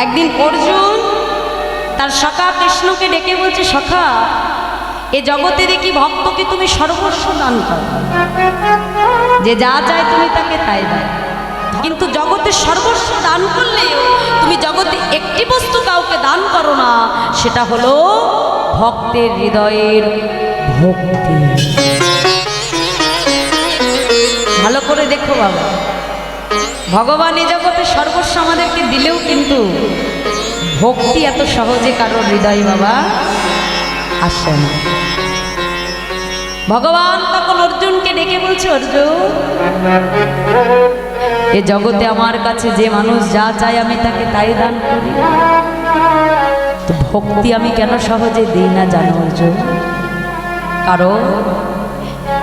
একদিন অর্জুন তার সখা কৃষ্ণকে ডেকে বলছে, সখা এ জগতে দেখি ভক্তকে তুমি সর্বস্ব দান করো, যে যা চায় তুমি তাকে তাই দাও, কিন্তু জগতে সর্বস্ব দান করলেও তুমি জগতে একটি বস্তু কাউকে দান করো না, সেটা হলো ভক্তের হৃদয়ের ভক্তি। ভালো করে দেখো বাবা, ভগবান এ জগতে সর্বস্ব আমাদেরকে দিলেও কিন্তু ভক্তি এত সহজে কারোর হৃদয় বাবা আসে না। ভগবান তখন অর্জুনকে ডেকে বলছে, অর্জুন এ জগতে আমার কাছে যে মানুষ যা চায় আমি তাকে তাই দান করি, তো ভক্তি আমি কেন সহজে দিই না জানো অর্জুন? কারণ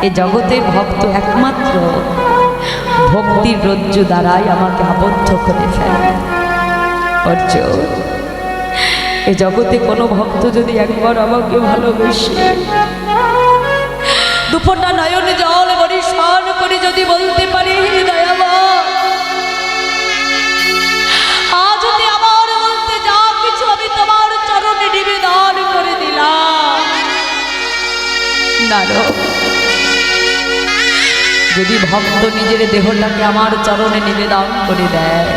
এ জগতে ভক্ত একমাত্র ভক্তির রজ্জু দ্বারাই আমাকে আবদ্ধ করে ফেলে। অর্জুন এ জগতে কোনো ভক্ত যদি একবার আমাকে ভালোবেসে দুফোঁটা নয়নে জল বরিশান করে যদি বলতে পারি, দয়াময় আজ যদি আমার বলতে যা কিছু আমি তোমার চরণে নিবেদন করে দিলাম, নারদ যদি ভক্ত নিজের দেহটাকে আমার চরণে নিবেদন করে দেয়,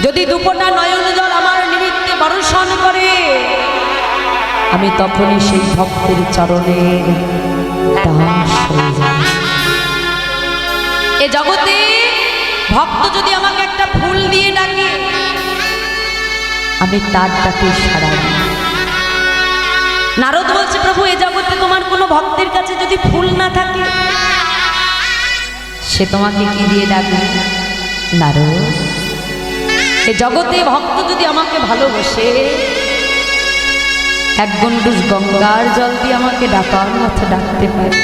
যদি দুফোঁটা নয়ন জল আমার নিমিত্তে বর্ষণ করে, আমি তখনই সেই ভক্তের চরণের দাস হয়ে যাব। এ জগতে ভক্ত যদি আমাকে একটা ফুল দিয়ে ডাকে, আমি তার ডাকে সাড়া দিই। নারদ বলছে, প্রভু এ জগতে তোমার কোনো ভক্তের কাছে যদি ফুল না থাকে, সে তোমাকে কি দিয়ে ডাকবে? নারদ এ জগতে ভক্ত যদি আমাকে ভালোবাসে, এক গণ্ডুষ গঙ্গার জল দিয়ে আমাকে ডাকার মতো ডাকতে পারে,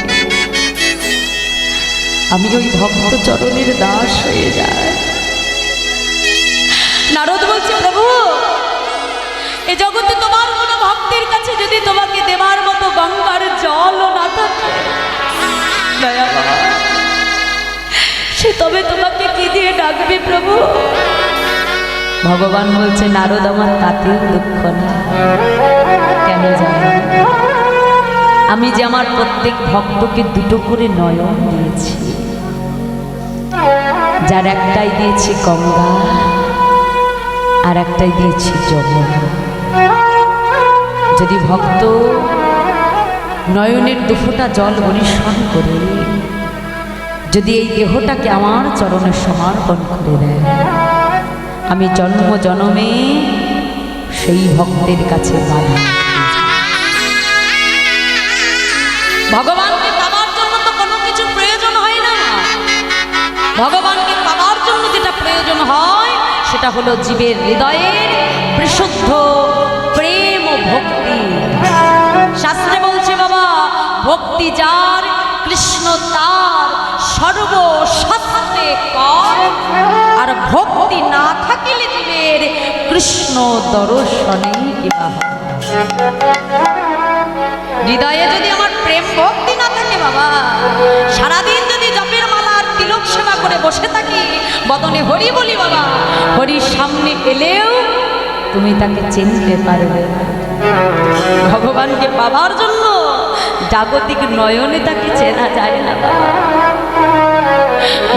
আমি ওই ভক্ত চরণের দাস হয়ে যাই। নারদ বলছে, প্রভু এ জগতে তোমার কোনো ভক্তের কাছে যদি তোমাকে দেবার মতো গঙ্গার জলও না থাকে, সে তবে তোমাকে কি দিয়ে ডাকবে প্রভু? ভগবান বলছে, নারদ আমার তাতেও দুঃখ না। কেন জানো? আমি যে আমার প্রত্যেক ভক্তকে দুটো করে নয়ন দিয়েছি, যার একটাই দিয়েছি গঙ্গা আর একটাই দিয়েছি যমুনা। যদি ভক্ত নয়নের দুফোঁটা জল বরিশান করে যদি এই দেহটাকে আমার চরণে সমর্পণ করে দেয়, আমি জন্ম জন্মে সেই ভক্তের কাছে বাধা। ভগবানকে পাবার জন্য তো কোনো কিছু প্রয়োজন হয় না। ভগবানকে পাবার জন্য যেটা প্রয়োজন হয় সেটা হলো জীবের হৃদয়ের বিশুদ্ধ প্রেম ও ভক্তি। শাস্ত্রে বলছে বাবা, ভক্তি যার কৃষ্ণ তার সর্বশাস্ত্রে কর, আর ভক্তি না থাকিলে জীবের কৃষ্ণ দর্শনেই কিবা হয়। হৃদয়ে যদি আমার প্রেম ভক্তি না থাকে বাবা, সারাদিন যদি জপের মালা আর তিলক সেবা করে বসে থাকি, বদনে হরি বলি বাবা, হরির সামনে এলেও তুমি তাকে চিনতে পারবে না। ভগবানকে পাবার জন্য জাগতিক নয়নে তাকে চেনা যায় না বাবা।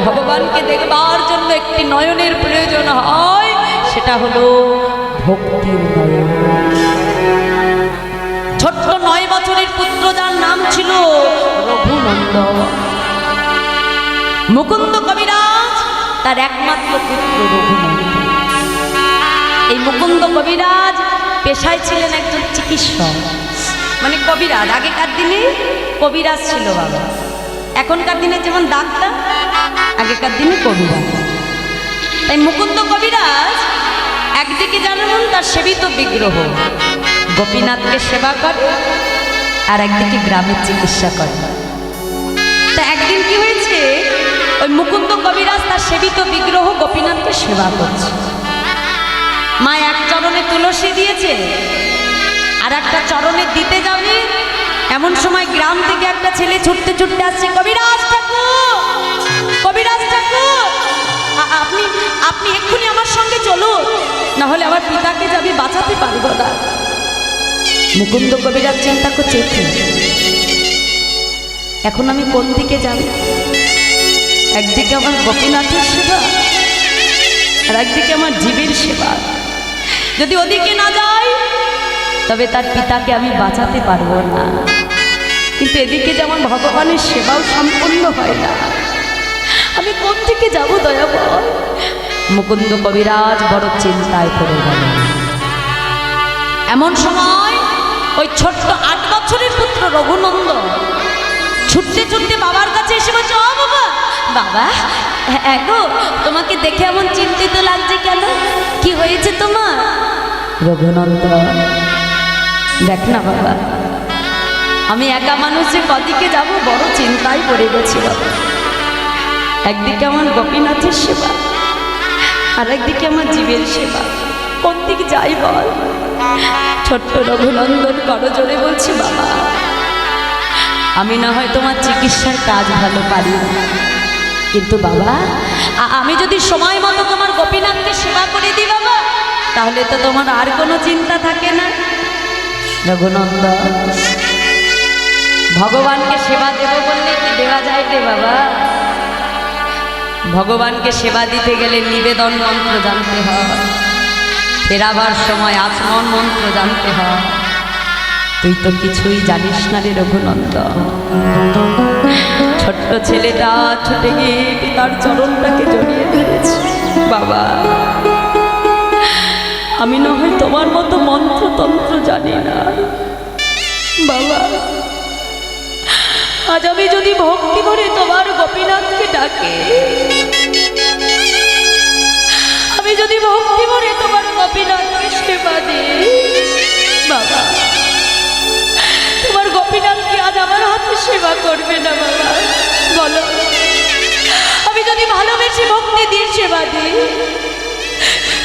ভগবানকে দেখবার জন্য একটি নয়নের প্রয়োজন হয়, সেটা হলো ভক্তির নয়ন। ছোট্ট 9 বছরের পুত্র যার নাম ছিল রঘুনন্দন, মুকুন্দ কবিরাজ তার একমাত্র পুত্র রঘুনন্দন। এই মুকুন্দ কবিরাজ পেশায় ছিলেন একজন চিকিৎসক, মানে কবিরাজ। আগেকার দিনে কবিরাজ ছিল বাবা, এখনকার দিনে যেমন ডাক্তার, আগেকার দিনে কবিরাজ। তাই মুকুন্দ কবিরাজ একদিকে জানেন তার সেবিত বিগ্রহ গোপীনাথকে সেবা করে, আর একদিকে গ্রামের চিকিৎসা করে। তা একদিন কি হয়েছে, ওই মুকুন্দ কবিরাজ তার সেবিত বিগ্রহ গোপীনাথকে সেবা করছে। মা এক চরণে তুলসী দিয়েছে, আর একটা চরণে দিতে যাবে, এমন সময় গ্রাম থেকে একটা ছেলে ছুটতে ছুটতে আসছে, কবিরাজ ঠাকুর, কবিরাজ ঠাকুর, আপনি এক্ষুনি আমার সঙ্গে চলুন, না হলে আমার পিতাকে যে আমি বাঁচাতে পারবো না। মুকুন্দ কবিরাজ চিন্তা করছে, এখন আমি কোন দিকে যাব? একদিকে আমার গোপীনাথের সেবা, আর একদিকে আমার জীবের সেবা। যদি ওদিকে না যাই তবে তার পিতাকে আমি বাঁচাতে পারবো না, কিন্তু এদিকে যেমন ভগবানের সেবাও সম্পূর্ণ হয় না। আমি কোন দিকে যাব দয়াবল? মুকুন্দ কবিরাজ বড় চিন্তায় পড়ে গেল। এমন সময় ওই ছোট্ট 8 বছরের পুত্র রঘুনন্দন ছুটতে ছুটতে বাবার কাছে এসে বলছে, ও বাবা, বাবা গো, তোমাকে দেখে এমন চিন্তিত লাগছে কেন? কি হয়েছে তোমার? রঘুনন্দন, দেখ না বাবা, আমি একা মানুষে কদিকে যাব, বড় চিন্তায় পড়ে গেছি বাবা। একদিকে আমার গোপীনাথের সেবা, আর একদিকে আমার জীবের সেবা, কোন দিকে যাই বল? ছোট্ট রঘুনন্দন করজোড়ে বলছি, বাবা আমি না হয় তোমার চিকিৎসার কাজ ভালো পারি, কিন্তু বাবা আমি যদি সময় মতো তোমার গোপীনাথকে সেবা করে দিই বাবা, তাহলে তো তোমার আর কোনো চিন্তা থাকে না। রঘুনন্দন, ভগবানকে সেবা দেব বললে কি দেওয়া যায় রে বাবা? ভগবানকে সেবা দিতে গেলে নিবেদন মন্ত্র জানতে হয়, ফেরাবার সময় আচমন মন্ত্র জানতে হয়। তুই তো কিছুই জানিস না রে রঘুনন্দন। ছোট্ট ছেলেটা ছুটে গিয়ে পিতার চরণটাকে জড়িয়ে ধরেছে, বাবা আমি না হয় তোমার মতো মন্ত্রতন্ত্র জানি না বাবা, আজ আমি যদি ভক্তি ভরে তোমার গোপীনাথকে ডাকে, আমি যদি ভক্তি ভরে তোমার গোপীনাথকে সেবা দিই বাবা, তোমার গোপীনাথকে আজ আমার হাতে সেবা করবে না বাবা? বলো, আমি যদি ভালোবেসে ভক্তি দিয়ে সেবা দিই,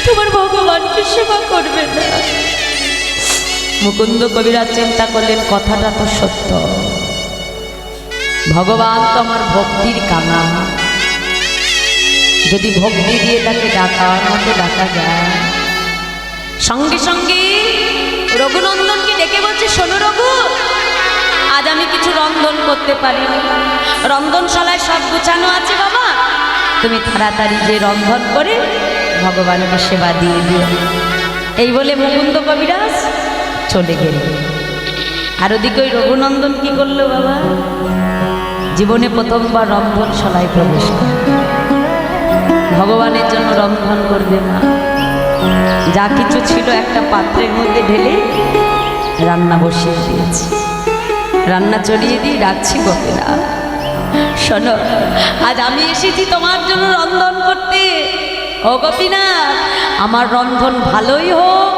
তোমার ভগবানকে সেবা করবে না? মুকুন্দ কবিরাজ চিন্তা করলেন, কথাটা তো সত্য, ভগবান তো আমার ভক্তির কানা, যদি ভক্তি দিয়ে তাকে ডাকার মতো ডাকা যায়। সঙ্গে সঙ্গে রঘুনন্দনকে ডেকে বলছে, শোনো রঘু, আজ আমি কিছু রন্ধন করতে পারি, রন্ধনশালায় সব গুছানো আছে বাবা, তুমি তাড়াতাড়ি যে রন্ধন করে ভগবানকে সেবা দিয়ে দিও। এই বলে মুকুন্দ কবিরাজ চলে গেল। আর ওদিকে ওই রঘুনন্দন কি করলো বাবা? জীবনে প্রথমবার রন্ধনশালায় প্রবেশ করে ভগবানের জন্য রন্ধন করবে মা। যা কিছু ছিল একটা পাত্রের মধ্যে ঢেলে রান্না বসিয়ে দিয়েছি, রান্না চড়িয়ে দিয়ে ডাকছি, গোপীনাথ শোনো, আজ আমি এসেছি তোমার জন্য রন্ধন করতে। ও গোপীনাথ, আমার রন্ধন ভালোই হোক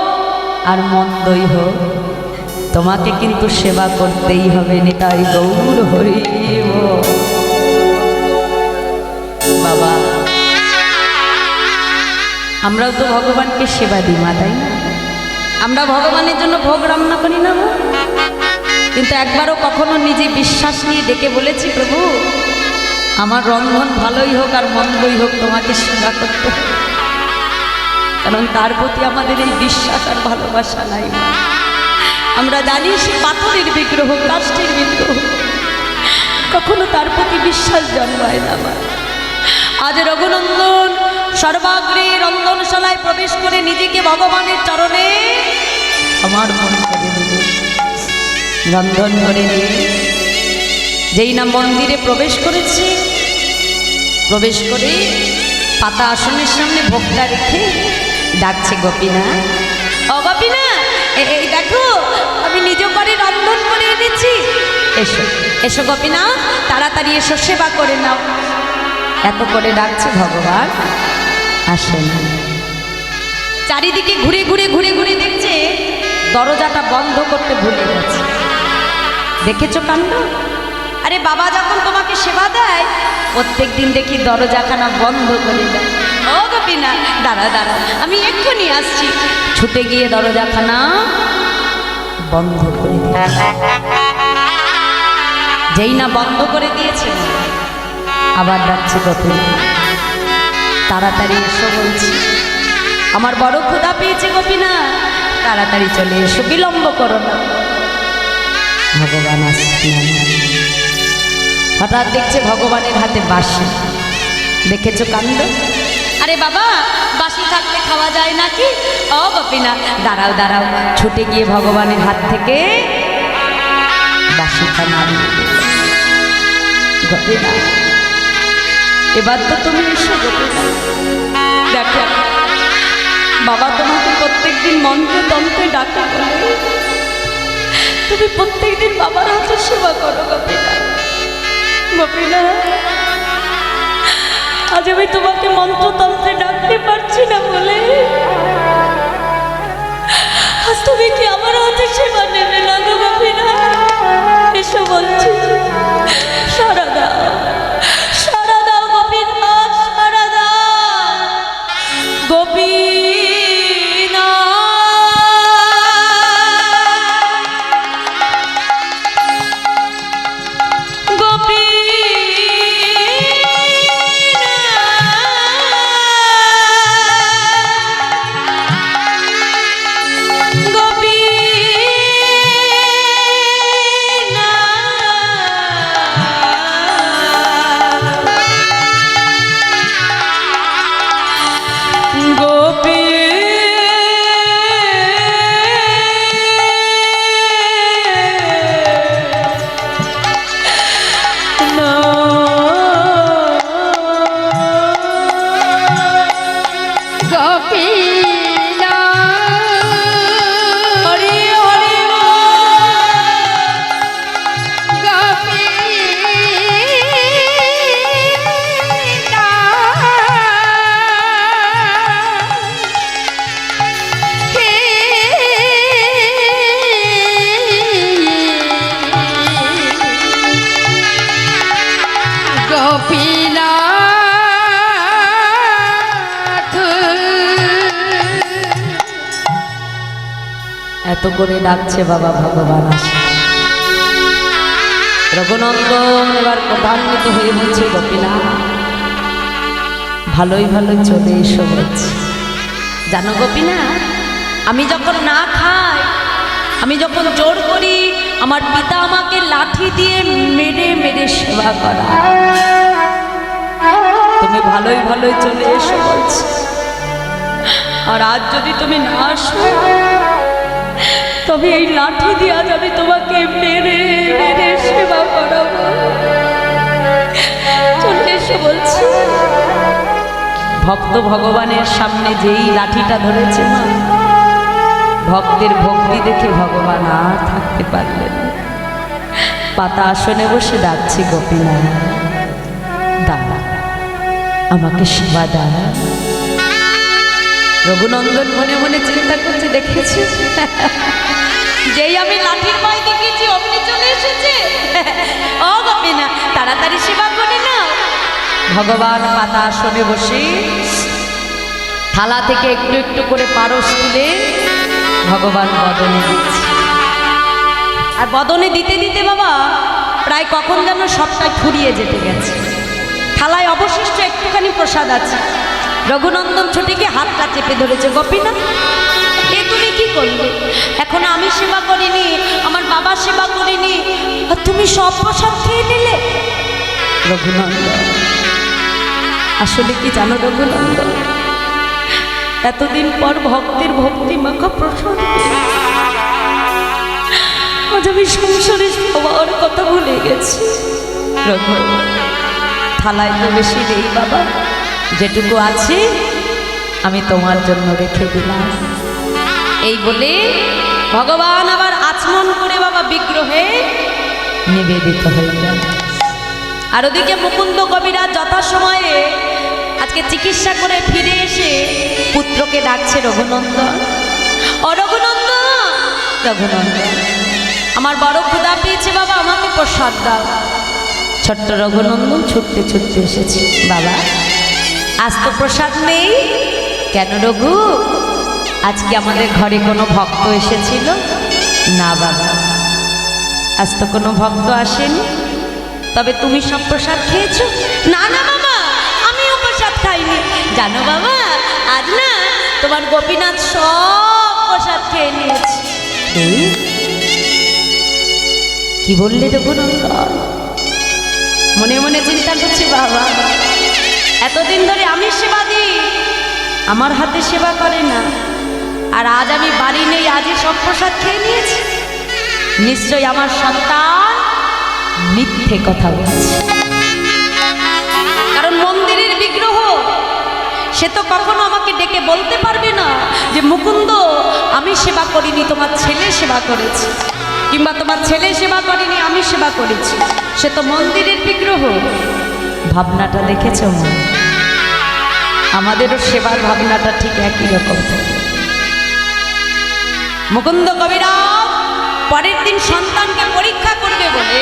আর মন্দই হোক, তোমাকে কিন্তু সেবা করতেই হবে। নিতাই গৌর হরি বাবা। আমরাও তো ভগবানকে সেবা দিই মা, তাই না? আমরা ভগবানের জন্য ভোগ রান্না করি না, কিন্তু একবারও কখনো নিজে বিশ্বাস নিয়ে ডেকে বলেছি, প্রভু আমার রন্ধন ভালোই হোক আর মন্দই হোক, তোমাকে সেবা করতে হবে? কারণ তার প্রতি আমাদের এই বিশ্বাস আর ভালোবাসা নাই। আমরা জানি সে পাথরের বিগ্রহ, কাষ্ঠের বিগ্রহ, কখনো তার প্রতি বিশ্বাস জন্মায় না। আজ রঘুনন্দন সর্বাগ্রে রন্ধনশালায় প্রবেশ করে নিজেকে ভগবানের চরণে সমর্পণ করে দিল। রন্ধন করে দিয়ে যেই না মন্দিরে প্রবেশ করেছে, প্রবেশ করে পাতা আসনের সামনে ভোগটা রেখে ডাকছে, গোপীনাথ, ও গোপীনাথ, এই দেখো আমি নিজ করে রন্ধন করে এনেছি, এসো এসো গোপীনাথ, তাড়াতাড়ি এসো, সেবা করে নাও। এত করে ডাকছে, ভগবান আসেন। চারিদিকে ঘুরে ঘুরে ঘুরে ঘুরে দেখছে দরজাটা বন্ধ করতে ভুলে গেছে। দেখেছো কাণ্ড? আরে বাবা যখন তোমাকে সেবা দেয় প্রত্যেক দিন দেখি দরজাখানা বন্ধ করে দেয়। ও গোপীনাথ, দাঁড়া দাঁড়া, আমি এক্ষুনি আসছি। ছুটে গিয়ে দরজাখানা বন্ধ করে দিয়েছে। যেই না বন্ধ করে দিয়েছে, আবার ডাকছে, গোপীনাথ তাড়াতাড়ি এসো বলছি। আমার বড় ক্ষুধা পেয়েছে গোপীনা, তাড়াতাড়ি চলে এসো, বিলম্ব করো না। ভগবান আসছে। হঠাৎ দেখছে ভগবানের হাতে বাঁশি। দেখেছো কাণ্ড? আরে বাবা, বাঁশি থাকলে খাওয়া যায় নাকি? ও গোপীনা, দাঁড়াও দাঁড়াও। ছুটে গিয়ে ভগবানের হাত থেকে বাঁশিটা নামিয়ে দিল। গোপীনা, এবার তো তুমি এসো গোপীনা। দেখো বাবা তোমাকে প্রত্যেকদিন মন্ত্রে তন্ত্রে ডাকে, তুমি প্রত্যেকদিন বাবার হাতে সেবা করো গোপীনা। গোপীনা, আজ আমি তোমাকে মন্ত্রতন্ত্রে ডাকতে পারছি না বলে আজ তুমি কি আমার হাতে সেবা নেবে না গো গোপীনা? এসো বলছি, সারা দাও, সারা দাও গোপীনা, সারা দাও গোপীনা। এত করে ডাকছে বাবা, ভগবান আসে। রঘুনন্দন এবার ক্রধান্বিত হয়ে বলছে, গোপীনা ভালোই ভালো চলে এসো বলছে। জানো গোপীনা, আমি যখন না খাই, আমি যখন জোর করি, আমার পিতা আমাকে লাঠি দিয়ে মেরে মেরে সেবা করা। তুমি ভালোই ভালোই চলে এসো বলছে। আর আজ যদি তুমি না আসো, তবে এই লাঠি দিয়ে আজ আমি তোমাকে মেরে মেরে সেবা করাবো। চলে এসো বলছি। ভক্ত ভগবানের সামনে যেই লাঠিটা ধরেছে মা, ভক্তের ভক্তি দেখে ভগবান আর থাকতে পারলেন। পাতা আসনে বসে ডাকছি, গোপীনা দাঁড়া, আমাকে সেবা দাঁড়া। রঘুনন্দন মনে মনে চিন্তা করছে, দেখেছি যেই আমি লাঠির ভয় দেখেছি অমনি চলে এসেছে। ও গোপীনা, তাড়াতাড়ি সেবা করে নাও। ভগবান পাতা আসনে বসে থালা থেকে একটু একটু করে পারস তুলে ভগবান বদনে দিচ্ছে। আর বদনে দিতে দিতে বাবা প্রায় কখন যেন সবটাই ফুরিয়ে যেতে গেছে। থালায় অবশিষ্ট একটুখানি প্রসাদ আছে। রঘুনন্দন ছুটে গিয়ে হাতটা চেপে ধরেছে। গোপীনা, এ তুমি কি করলে? এখন আমি সেবা করিনি, আমার বাবা সেবা করিনি, আর তুমি সব প্রসাদ খেয়ে নিলে। রঘুনন্দন, আসলে কি জানো রঘুনন্দন, এতদিন পর ভক্তের ভক্তি মাখা প্রসাদ আজ আমি সংসারে সবার কথা ভুলে গেছি। রঘু, থালায় তো বেশি নেই বাবা, যেটুকু আছে আমি তোমার জন্য রেখে দিলাম। এই বলে ভগবান আবার আচমন করে বাবা বিগ্রহে নিবেদিত হয়ে গেল। আর ওদিকে মুকুন্দ কবিরাজ যথাসময়ে আজকে চিকিৎসা করে ফিরে এসে পুত্রকে ডাকছে, রঘুনন্দন, ও রঘুনন্দন, রঘুনন্দন আমার বড় ক্ষুধা পেয়েছে বাবা, আমাকে প্রসাদ দাও। ছোট্ট রঘুনন্দন ছুটতে ছুটতে এসেছে। বাবা, আজ তো প্রসাদ নেই কেন রঘু? আজকে আমাদের ঘরে কোনো ভক্ত এসেছিল? না বাবা, আজ তো কোনো ভক্ত আসেনি। তবে তুমি সব প্রসাদ খেয়েছো? না না বাবা, আমিও প্রসাদ খাইনি। জানো বাবা, আজ না তোমার গোপীনাথ সব প্রসাদ খেয়ে নিয়েছে। কি বললে রঘুনন্দন? মনে মনে চিন্তা করছি, বাবা এতদিন ধরে আমি সেবা দিই, আমার হাতে সেবা করে না, আর আজ আমি বাড়ি নেই, আজই সব প্রসাদ খেয়ে নিয়েছি। নিশ্চয়ই আমার সন্তান মিথ্যে কথা বলছে, কারণ মন্দিরের বিগ্রহ সে তো কখনো আমাকে ডেকে বলতে পারবে না যে মুকুন্দ আমি সেবা করিনি, তোমার ছেলে সেবা করেছে, কিংবা তোমার ছেলে সেবা করেনি আমি সেবা করেছি। সে তো মন্দিরের বিগ্রহ। ভাবনাটা দেখেছ? আমাদেরও সেবার ভাবনাটা ঠিক একই রকম থাকে। মুকুন্দ কবিরাজ পরের দিন সন্তানকে পরীক্ষা করবে বলে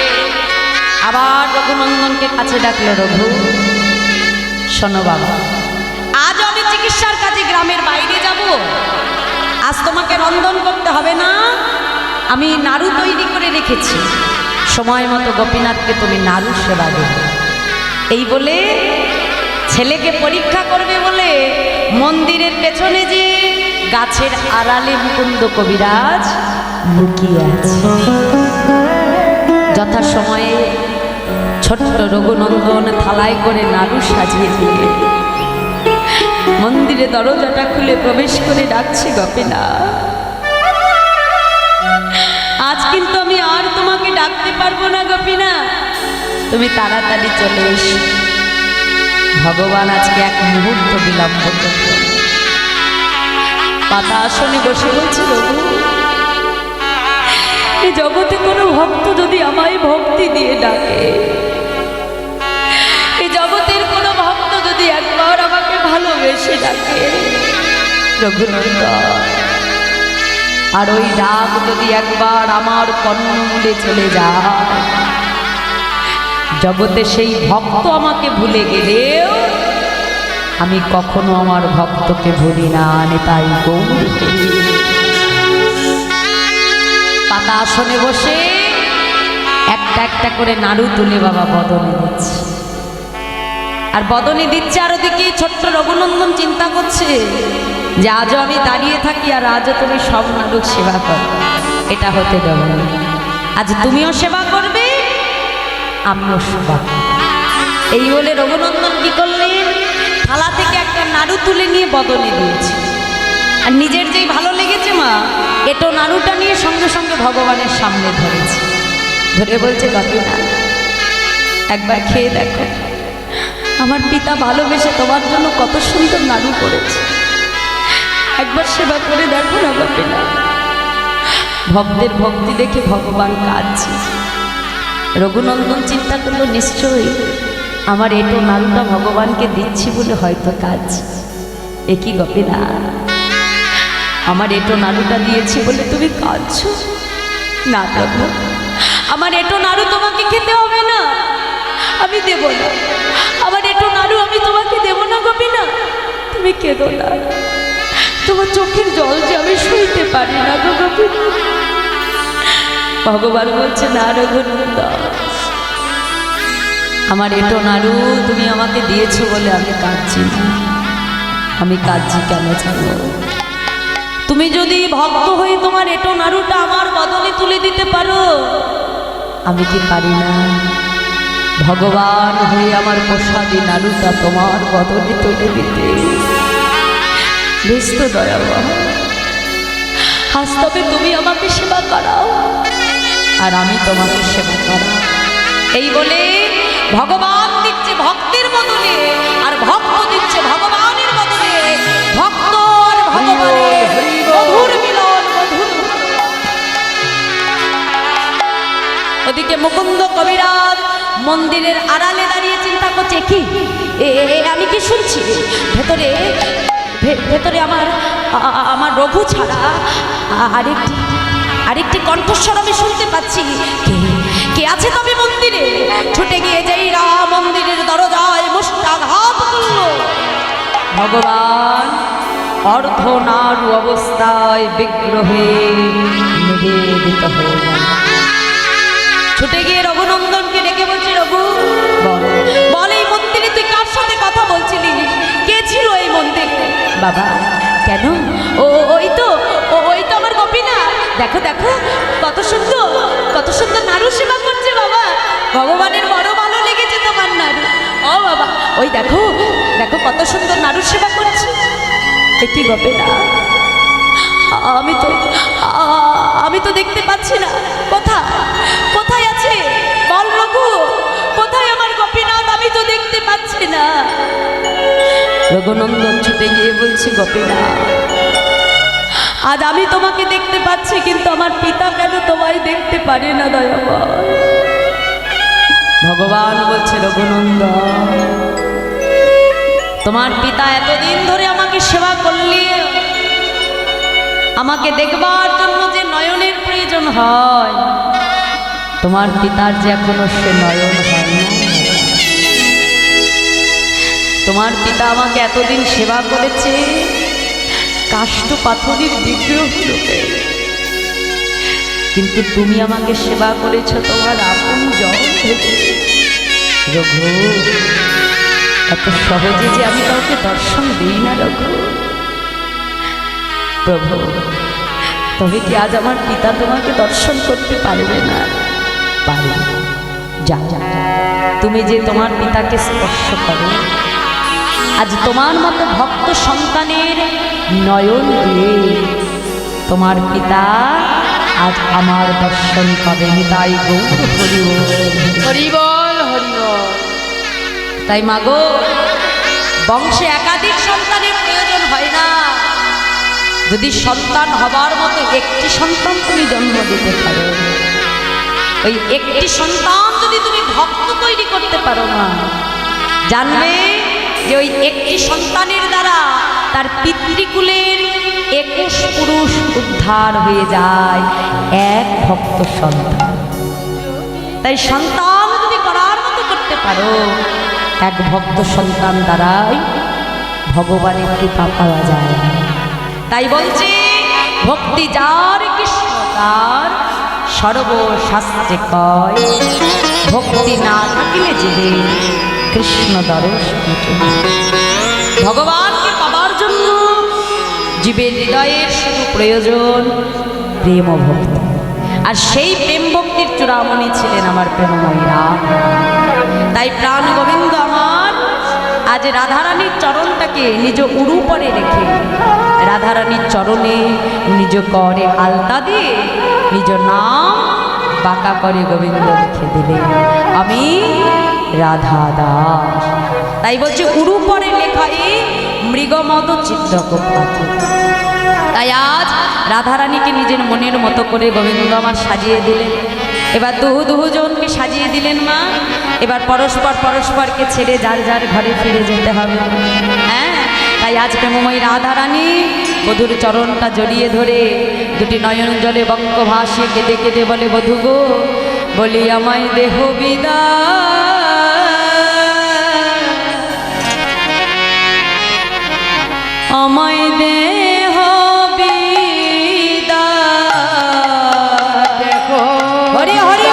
আবার রঘুনন্দনকে কাছে ডাকলো। রঘু, শোনো বাবা, আজ আমি চিকিৎসার কাজে গ্রামের বাইরে যাব, আজ তোমাকে রন্ধন করতে হবে না, আমি নাড়ু তৈরি করে রেখেছি, সময় মতো গোপীনাথকে তুমি নাড়ু সেবা দেবে। এই বলে ছেলেকে পরীক্ষা করবে বলে মন্দিরের পেছনে যে গাছের আড়ালে মুকুন্দ কবিরাজ লুকিয়ে আছে। যথাসময়ে ছোট্ট রঘুনন্দন থালায় করে নাড়ু সাজিয়ে দিয়ে মন্দিরে দরজাটা খুলে প্রবেশ করে ডাকছে, গোপীনাথ আজ কিন্তু আমি আর তোমাকে ডাকতে পারবো না গোপীনাথ, তুমি তাড়াতাড়ি চলে এসো। ভগবান আজকে এক মুহূর্ত বিলম্ব করবে। পাতা আসনে বসে বলছে, রঘু এই জগতে কোনো ভক্ত যদি আমায় ভক্তি দিয়ে ডাকে, এই জগতের কোনো ভক্ত যদি একবার আমাকে ভালোবেসে ডাকে রঘুনন্দন, আর ওই ডাক যদি একবার আমার কর্ণমূলে চলে যায়, জগতে সেই ভক্ত আমাকে ভুলে গেলেও আমি কখনো আমার ভক্তকে ভুলি না। তাই গৌর পাতা আসনে বসে একটা একটা করে নাড়ু তুলে বাবা বদনে দিচ্ছে, আর বদনে দিচ্ছে, আর ওদিকে ছোট্ট রঘুনন্দন চিন্তা করছে যে আজও আমি দাঁড়িয়ে থাকি আর আজও তুমি সব নাড়ু সেবা করো, এটা হতে দেব না। আজ তুমিও সেবা করবে, আমিও সেবা করব। এই বলে রঘুনন্দন কি করলেন, থালা থেকে একটা নাড়ু তুলে নিয়ে বদনে দিয়েছে, আর নিজের যেই ভালো লেগেছে মা এটো নাড়ুটা নিয়ে সঙ্গে সঙ্গে ভগবানের সামনে ধরেছে, ধরে বলছে, গোপীনাথ একবার খেয়ে দেখো, আমার পিতা ভালোবেসে তোমার জন্য কত সুন্দর নাড়ু করেছে, একবার সেবা করে দেখো না গোপীনাথ। ভক্তের ভক্তি দেখে ভগবান কাঁদছে। রঘুনন্দন চিন্তা করলো, নিশ্চয়ই আমার এটো নাড়ুটা ভগবানকে দিচ্ছি বলে হয়তো কাজ। একই গোপীনাথ, আমার এটো নাড়ুটা দিয়েছি বলে তুমি কাঁদছো? না প্রভু, আমার এটো নাড়ু তোমাকে খেতে হবে না, আমি দেব না, আমার এটো নাড়ু আমি তোমাকে দেব না গোপীনাথ, তুমি কেঁদো না, তোমার চোখের জল যে আমি সইতে পারি না গো গোপীনাথ। ভগবান বলছে, না রঘুনন্দন, আমার এটো নাড়ু তুমি আমাকে দিয়েছো বলে আমি কাঁদছি না। আমি কাঁদছি কেন জানো? তুমি যদি ভক্ত হয়ে তোমার এটো নাড়ুটা আমার বদনে তুলে দিতে পারো, আমি কি পারি না? ভগবান হয়ে আমার প্রসাদী নাড়ুটা তোমার বদনে তুলে দিতে। বেশ তো দয়াবান, আজ তবে তুমি আমাকে সেবা করাও আর আমি তোমাকে সেবা করাও। এই বলে ভগবান দিচ্ছে ভক্তের বদলে, আর ভক্ত দিচ্ছে ভগবানের বদলে। ভক্ত আর ভগবানের মধুর মিলন, মধুর। ওদিকে মুকুন্দ কবিরাজ মন্দিরের আড়ালে দাঁড়িয়ে চিন্তা করছে, কি আমি কি শুনছি? ভেতরে ভেতরে আমার রঘু ছাড়া আরেকটি কণ্ঠস্বর আমি শুনতে পাচ্ছি। কে আছে তবে মন্দিরে? ছুটে গিয়ে যেই মন্দিরের দরজায় মুষ্টাঘাত করল। ভগবান অর্ধনারু অবস্থায় বিগ্রহে নিবেদিত হয়ে ছুটে গিয়ে রঘুনন্দনকে ডেকে বলছে, রঘু বল, এই মন্দিরে তুই কার সাথে কথা বলছিলিস? বাবা কেন? ওই তো আমার গোপীনা, দেখো দেখো কত সুন্দর নাড়ু সেবা করছে বাবা। ভগবানের বড় ভালো লেগেছে তোমার নাড়ু। ও বাবা ওই দেখো দেখো কত সুন্দর নাড়ু সেবা করছে। কি গোপীনা, আমি তো দেখতে পাচ্ছি না। কোথায় আছে বল রঘু, কোথায় আমার গোপীনাথ? আমি তো দেখতে পাচ্ছি না। রঘুনন্দন ছুটে গিয়ে বলছি গোপীনাথ, আজ আমি তোমাকে দেখতে পাচ্ছি, কিন্তু আমার পিতা কেন তোমায় দেখতে পারে না দয়াময়? ভগবান বলছে রঘুনন্দন, তোমার পিতা এতদিন ধরে আমাকে সেবা করলে, আমাকে দেখবার জন্য যে নয়নের প্রয়োজন হয়, তোমার পিতার যে এখনো সে নয়ন হয় না। তোমার পিতা আমাকে এতদিন সেবা করেছে কাষ্ঠ পাথরের বিগ্রহ রূপে, কিন্তু তুমি আমাকে সেবা করেছ তোমার আপন জল থেকে। রঘু, এত সহজে যে আমি কাউকে দর্শন দিই না রঘু। প্রভু, তবে কি আজ আমার পিতা তোমাকে দর্শন করতে পারবে না? পারবে। যা যা, তুমি যে তোমার পিতাকে স্পর্শ করো, আজ তোমার মতো ভক্ত সন্তানের নয়ন দিয়ে তোমার পিতা আজ আমার দর্শন পাবে। তাই গৌর হরি বল হরি বল। তাই মাগো, বংশে একাধিক সন্তানের প্রয়োজন হয় না। যদি সন্তান হবার মতো একটি সন্তান তুমি জন্ম দিতে পারো, ওই একটি সন্তান যদি তুমি ভক্ত তৈরি করতে পারো না, জানবে যে ওই একটি সন্তানের দ্বারা তার পিতৃকুলের 21 পুরুষ উদ্ধার হয়ে যায় এক ভক্ত সন্তান। তাই সন্তান যদি করার মতো করতে পারো, এক ভক্ত সন্তান দ্বারাই ভগবানের কৃপা পাওয়া যায়। তাই বলছে, ভক্তি যার কৃষ্ণ তার সর্বশাস্ত্রে কয়, ভক্তি না থাকিলে জীবে কৃষ্ণ দর্শন। ভগবানকে পাবার জন্য জীবের হৃদয়ের শুধু প্রয়োজন প্রেম ও ভক্তি। আর সেই প্রেম ভক্তির চূড়ামণি ছিলেন আমার প্রেমময়ী রাধা। তাই প্রাণ গোবিন্দ আমার আজ রাধারানীর চরণটাকে নিজ উরুপরে রেখে, রাধারানীর চরণে নিজ করে আলতা দিয়ে নিজ নাম বাঁকা করে গোবিন্দ লিখে দিলেন, আমি রাধা দাস। তাই বলছে উরুপরে লেখাই মৃগমদ চিত্রকোপাত। তাই আজ রাধারানীকে নিজের মনের মতো করে গোবিন্দ আমার সাজিয়ে দিলেন। এবার দুজনকে সাজিয়ে দিলেন মা। এবার পরস্পরকে ছেড়ে যার যার ঘরে ফিরে যেতে হবে। হ্যাঁ, তাই আজ প্রেমময়ী রাধারানী বধূর চরণটা জড়িয়ে ধরে দুটি নয়ন জলে বক্ষ ভাসিয়ে কেঁদে কেঁদে বলে, বধূ গো, বলি আমায় দেহ বিদায়, আমায় দেহ বিদায়। দেখো হরি হরি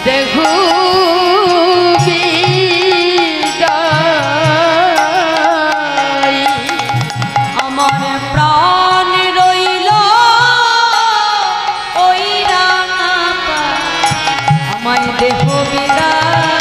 দেখো আমার প্রাণ রইল ওই রাঙা, আমায় দেহ বিদায়।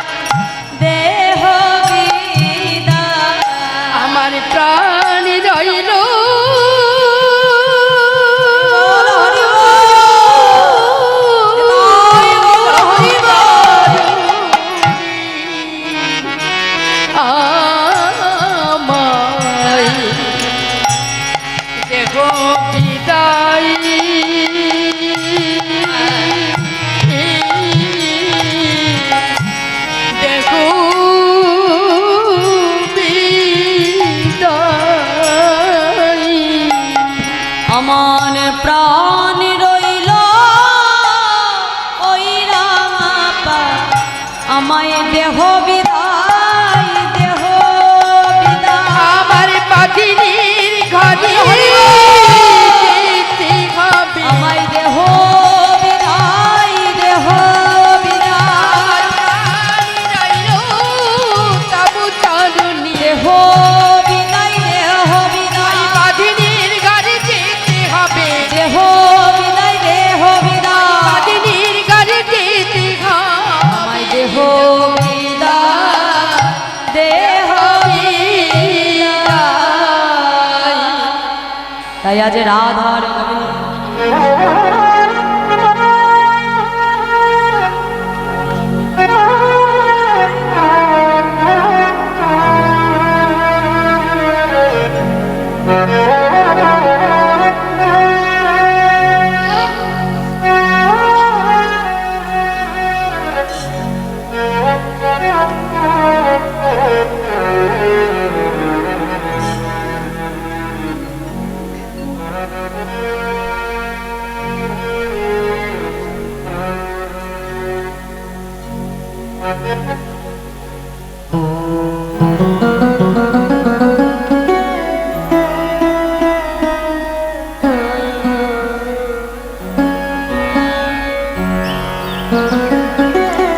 তাই আজ রাধার গোবিন্দ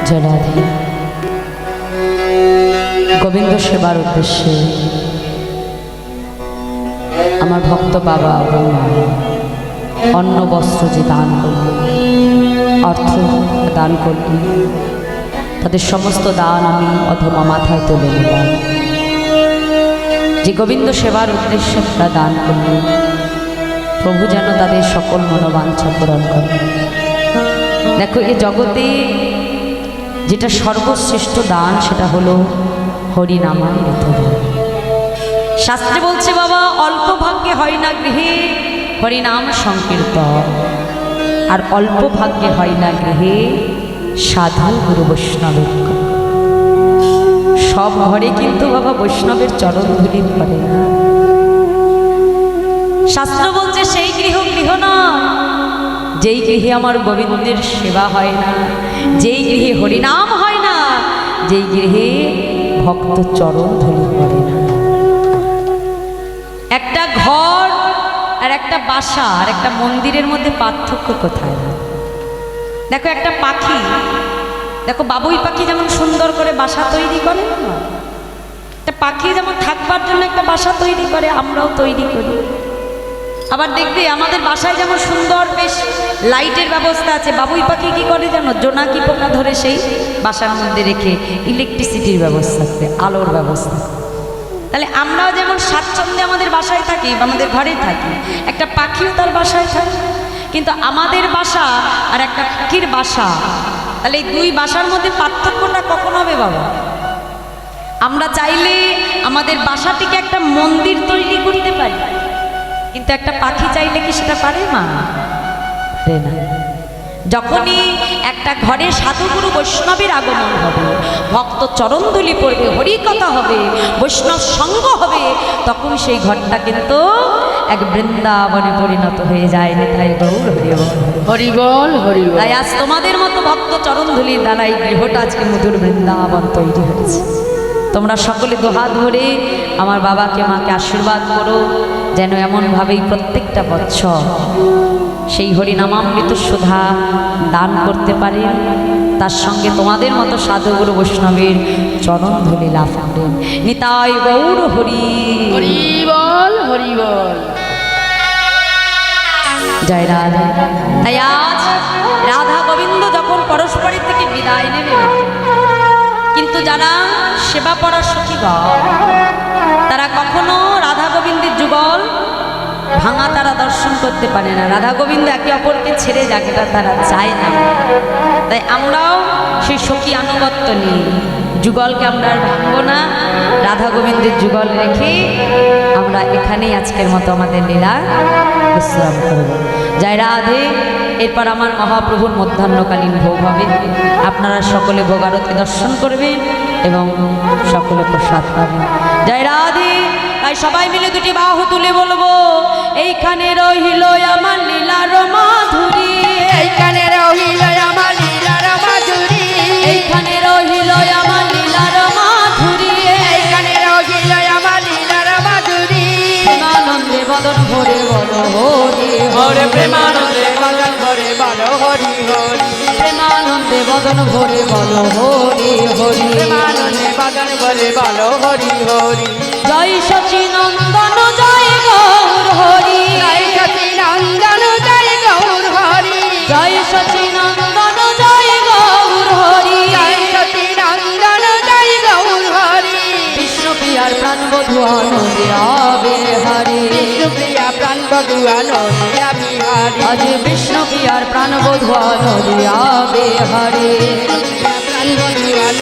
জলাধি গোবিন্দ সেবার উদ্দেশ্যে আমার ভক্ত বাবা বৌমা অন্ন বস্ত্র যে দান করল, অর্থ দান করল, তাদের সমস্ত দান আমি অধমা মাথায় তুলে নিলাম। যে গোবিন্দ সেবার উদ্দেশ্যে তারা দান করল, প্রভু যেন তাদের সকল মনোবাঞ্ছা পূরণ করেন। দেখো, এই জগতে যেটা সর্বশ্রেষ্ঠ দান সেটা হলো হরিনামামৃত দান। শাস্ত্রে বলছে বাবা, অল্প ভাগ্যে হয় না গৃহে হরিনাম সংকীর্তন, আর অল্প ভাগ্যে হয় না গৃহে সাধু গুরু বৈষ্ণবের। সব ঘরে কিন্তু বাবা বৈষ্ণবের চরণ ধুলি পড়ে না। শাস্ত্র বলছে সেই গৃহ গৃহ না, যেই গৃহে আমার গোবিন্দের সেবা হয় না, যেই গৃহে হরিনাম হয় না, যেই গৃহে ভক্ত চরণ ধুলি পড়ে না। একটা ঘর আর একটা বাসা আর একটা মন্দিরের মধ্যে পার্থক্য কোথায়? দেখো, একটা পাখি, দেখো বাবুই পাখি যেমন সুন্দর করে বাসা তৈরি করে না, একটা পাখি যেমন থাকবার জন্য একটা বাসা তৈরি করে, আমরাও তৈরি করি। আবার দেখবে আমাদের বাসায় যেমন সুন্দর বেশ লাইটের ব্যবস্থা আছে, বাবুই পাখি কি করে জানো? জোনাকি পোকা ধরে সেই বাসার মধ্যে রেখে ইলেকট্রিসিটির ব্যবস্থা আছে, আলোর ব্যবস্থা। তাহলে আমরাও যেমন স্বাচ্ছন্দ্যে আমাদের বাসায় থাকি বা আমাদের ঘরে থাকি, একটা পাখিও তার বাসায় থাকে। কিন্তু আমাদের বাসা আর একটা পাখির বাসা, তাহলে এই দুই বাসার মধ্যে পার্থক্যটা কখন হবে বাবা? আমরা চাইলে আমাদের বাসাটিকে একটা মন্দির তৈরি করতে পারি, কিন্তু একটা পাখি চাইলে কি সেটা পারে মা? পারে না। যখনই একটা ঘরে সাধুগুরু বৈষ্ণবের আগমন হবে, ভক্ত চরণধুলি পড়বে, হরিকথা হবে, বৈষ্ণব সঙ্গ হবে, তখন সেই ঘরটা কিন্তু এক বৃন্দাবনে পরিণত হয়ে যায়। তাই গৌর হরিবল হরিবল। তাই আজ তোমাদের মতো ভক্ত চরণধুলির দ্বারাই গৃহটা আজকে মধুর বৃন্দাবন তৈরি হয়েছে। তোমরা সকলে দোহাত ধরে আমার বাবাকে মাকে আশীর্বাদ করো, যেন এমনভাবেই প্রত্যেকটা বৎসর সেই হরিনামামৃত সুধা দান করতে পারে, তার সঙ্গে তোমাদের মতো সাধুগুরু বৈষ্ণবের চরণ ধুলি লাভ করেন। নিতাই গৌর হরি হরিবল হরিবল। জয় রাধা। তাই আজ রাধা গোবিন্দ যখন পরস্পরের থেকে বিদায় নেবে, কিন্তু যারা সেবা পড়া সখীগণ তারা কখনো রাধা গোবিন্দের যুগল ভাঙা তারা দর্শন করতে পারে না। রাধা গোবিন্দ একে অপরকে ছেড়ে যাক, এটা তারা চায় না। তাই আমরাও সেই সখী আনুগত্য নিয়ে যুগলকে আমরা আর ভাঙবো না, রাধা গোবিন্দের যুগল রেখে আমরা এখানেই আজকের মতো আমাদের লীলা বিশ্রাম করব। জয় রাধে। এরপর আমার মহাপ্রভুর মধ্যাহ্নকালীন ভোগ হবে, আপনারা সকলে ভোগারতি দর্শন করবেন এবং সকলে প্রসাদ পাবেন। জয় রাধে। তাই সবাই মিলে দুটি বাহু তুলে বলবো, এইখানে রহিল আমার লীলার মাধুরী, এইখানে রহিল আমার লীলার মাধুরী, এইখানে রহিল আমার লীলার মাধুরী, এইখানে রহিল আমার লীলার মাধুরী। প্রেমানন্দে বদন ভরে বলো হরি হরে প্রেমানন্দে বদন ভরে বলো হরি হরি, প্রেমানন্দে বদন ভরে বলো হরি হরি, প্রেমানন্দে বদন ভরে বলো হরি হরি। জয় সচিনন্দন জয় গৌর হরি, জয় সচিনন্দন জয় গৌর হরি, জয় সচিনন্দন জয় গৌর হরি, জয় সচিনন্দন জয় গৌর হরি। বিষ্ণু প্রিয়ার প্রাণবধূ আনন্দে আবে হরি, বিষ্ণুপ্রিয়া প্রাণ বধুয়া নদিয়া বিহারী আজ বিষ্ণু প্রিয়ার প্রাণ বধুয়া নদিয়া বিহারী প্রাণ বধুয়া